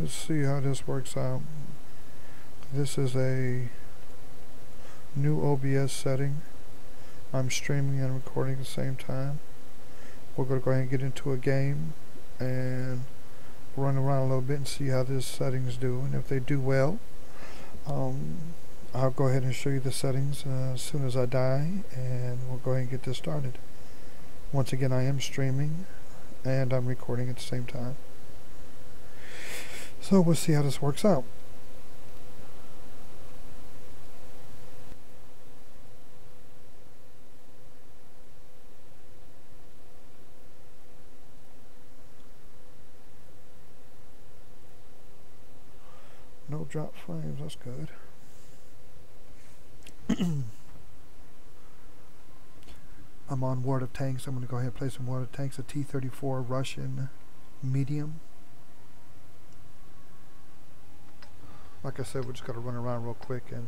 let's see how this works out. This is a new OBS setting. I'm streaming and recording at the same time. We're going to go ahead and get into a game and run around a little bit and see how these settings do, and if they do well, I'll go ahead and show you the settings as soon as I die, and we'll go ahead and get this started. Once again, I am streaming and I'm recording at the same time, so we'll see how this works out. No drop frames, that's good. I'm on World of Tanks. I'm going to go ahead and play some World of Tanks, a T-34 Russian medium. Like I said, we're just going to run around real quick and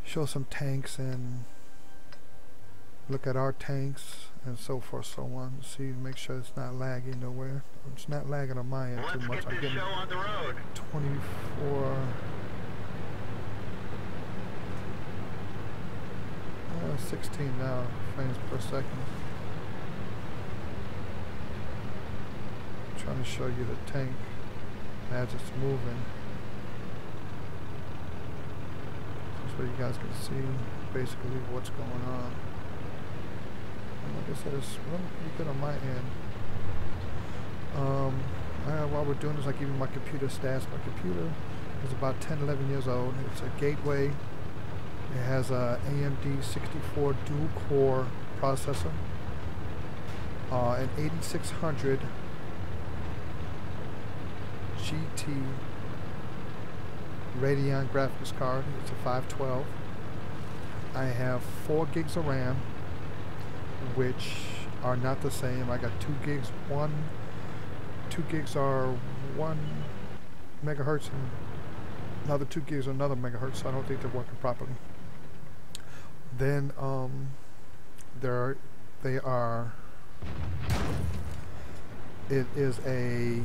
show some tanks and look at our tanks and so forth, so on. See, make sure it's not lagging nowhere. It's not lagging on my end too much. I'm getting 24. 16 now frames per second. I'm trying to show you the tank as it's moving, so you guys can see basically what's going on. And like I said, it's running pretty good on my end. While we're doing this, I give you my computer stats. My computer is about 10-11 years old. It's a Gateway. It has a AMD 64 dual core processor, an 8600 GT Radeon graphics card. It's a 512. I have 4 gigs of RAM, which are not the same. I got 2 gigs. 2 gigs are 1 megahertz, and another 2 gigs are another megahertz, so I don't think they're working properly. Then it is a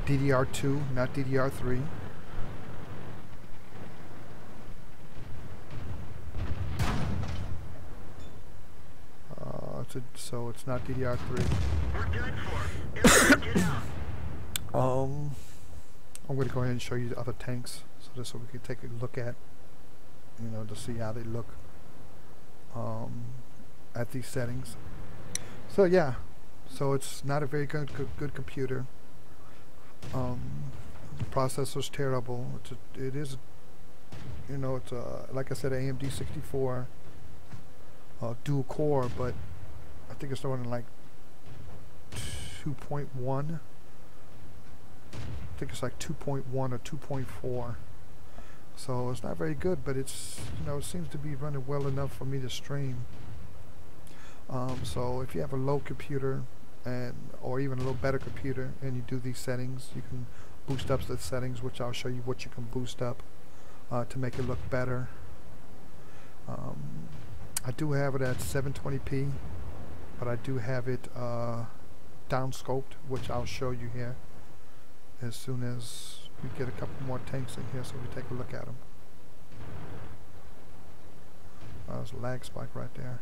DDR2, not DDR3. So it's not DDR3. I'm going to go ahead and show you the other tanks, so we can take a look at, to see how they look at these settings. So yeah, so it's not a very good computer. The processor's terrible. It is, it's like I said, AMD 64 dual core, but I think it's running like 2.1. I think it's like 2.1 or 2.4. So it's not very good, but it's, it seems to be running well enough for me to stream. So if you have a low computer or even a little better computer and you do these settings, you can boost up the settings, which I'll show you what you can boost up to make it look better. I do have it at 720p, but I do have it downscoped, which I'll show you here as soon as we get a couple more tanks in here, so we take a look at them. There's a lag spike right there.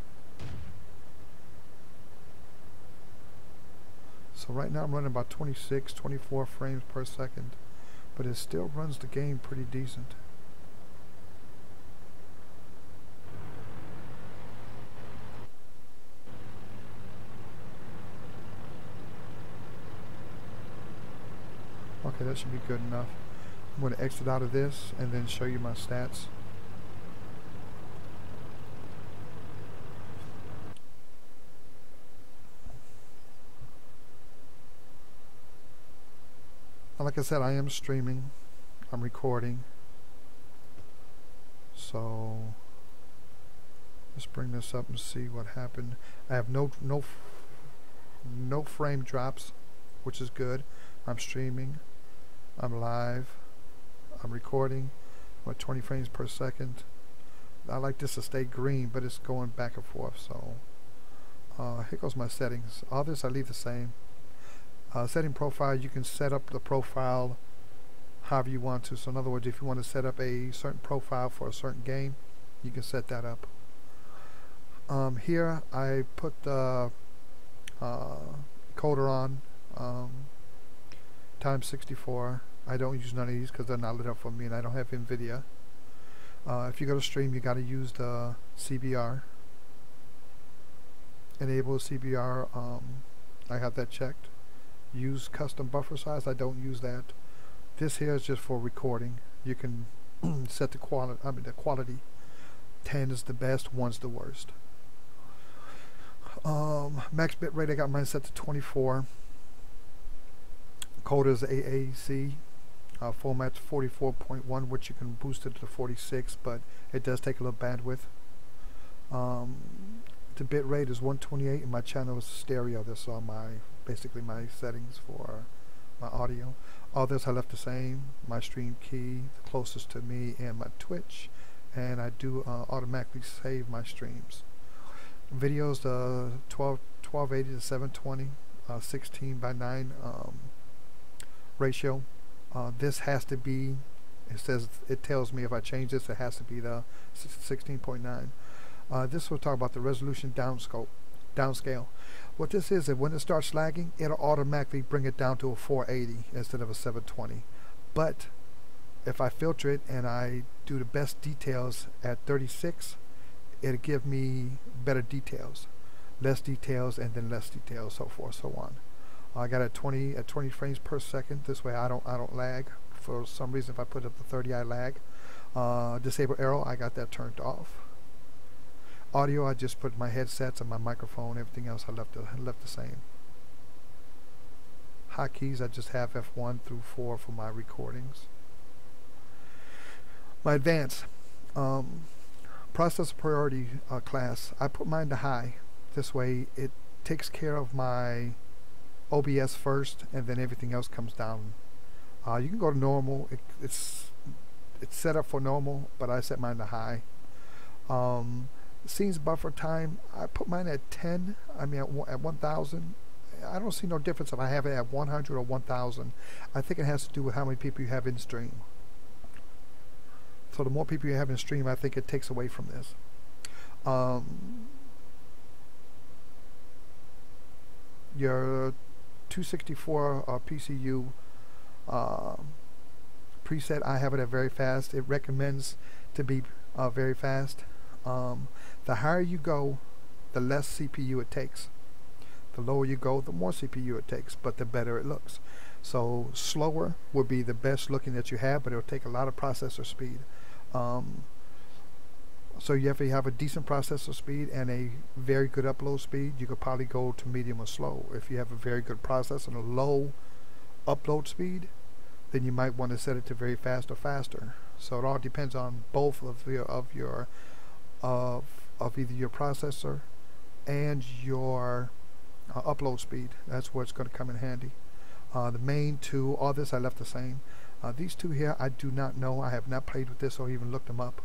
So right now I'm running about 26, 24 frames per second, but it still runs the game pretty decent. Okay, that should be good enough. I'm going to exit out of this and then show you my stats. Like I said, I am streaming. I'm recording. So let's bring this up and see what happened. I have no frame drops, which is good. I'm streaming. I'm live. I'm recording. I'm at 20 frames per second. I like this to stay green, but it's going back and forth. So here goes my settings. All this I leave the same. Setting profile, you can set up the profile however you want to. So in other words, if you want to set up a certain profile for a certain game, you can set that up. Here I put the coder on times 64. I don't use none of these because they're not lit up for me and I don't have NVIDIA. If you go to stream, you got to use the CBR. Enable CBR. I have that checked. Use custom buffer size. I don't use that. This here is just for recording. You can set the quality. The quality. 10 is the best. 1's the worst. Max bit rate, I got mine set to 24. Code is AAC. Format's 44.1, which you can boost it to 46, but it does take a little bandwidth. The bit rate is 128, and my channel is stereo. This are basically my settings for my audio. All this I left the same. My stream key, the closest to me, and my Twitch, and I do automatically save my streams. Videos, 1280 to 720, 16:9 ratio. This has to be, it tells me if I change this, it has to be the 16.9. This will talk about the resolution downscale. What this is when it starts lagging, it'll automatically bring it down to a 480 instead of a 720. But if I filter it and I do the best details at 36, it'll give me better details, less details, and then less details, so forth, so on. I got it at 20 frames per second. This way I don't lag. For some reason, if I put up to 30, I lag. Disable arrow, I got that turned off. Audio, I just put my headsets and my microphone. Everything else I left the same. Hotkeys, I just have F1 through 4 for my recordings. My advanced processor priority class, I put mine to high. This way it takes care of my OBS first, and then everything else comes down. You can go to normal. It's set up for normal, but I set mine to high. Scenes buffer time, I put mine at 10. I mean at 1000. I don't see no difference if I have it at 100 or 1000. I think it has to do with how many people you have in stream. So the more people you have in stream, I think it takes away from this. Your 264 PCU preset, I have it at very fast. It recommends to be very fast. The higher you go, the less CPU it takes. The lower you go, the more CPU it takes, but the better it looks. So slower would be the best looking that you have, but it'll take a lot of processor speed. So if you have a decent processor speed and a very good upload speed, you could probably go to medium or slow. If you have a very good processor and a low upload speed, then you might want to set it to very fast or faster. So it all depends on both of either your processor and your upload speed. That's where it's going to come in handy. The main two, all this I left the same. These two here, I do not know. I have not played with this or even looked them up.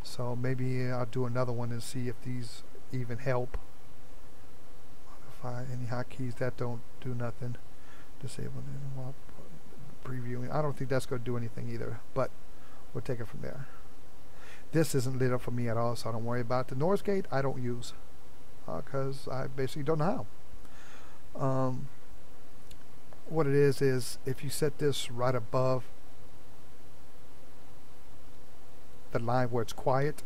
So maybe I'll do another one and see if these even help. Modify any hotkeys, that don't do nothing. Disable while previewing. I don't think that's going to do anything either, but we'll take it from there. This isn't lit up for me at all, so I don't worry about it. The noise gate I don't use because I basically don't know how. What it is if you set this right above the line where it's quiet,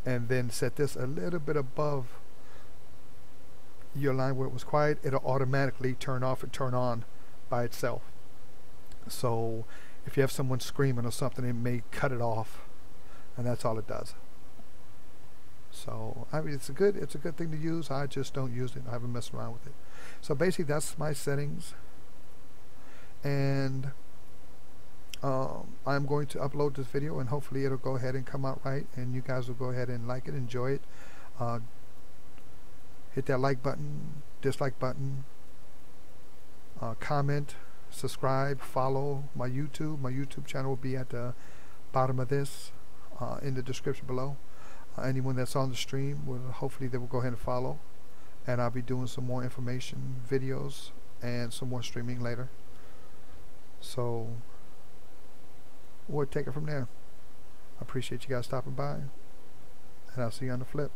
and then set this a little bit above your line where it was quiet, it'll automatically turn off and turn on by itself. So if you have someone screaming or something, it may cut it off, and that's all it does. So I mean, it's a good thing to use. I just don't use it. I haven't messed around with it. So basically that's my settings, and I'm going to upload this video, and hopefully it'll go ahead and come out right, and you guys will go ahead and like it, enjoy it. Hit that like button, dislike button, comment, subscribe, follow my YouTube. My YouTube channel will be at the bottom of this, in the description below. Anyone that's on the stream, hopefully they will go ahead and follow, and I'll be doing some more information videos and some more streaming later. So we'll take it from there. I appreciate you guys stopping by, and I'll see you on the flip.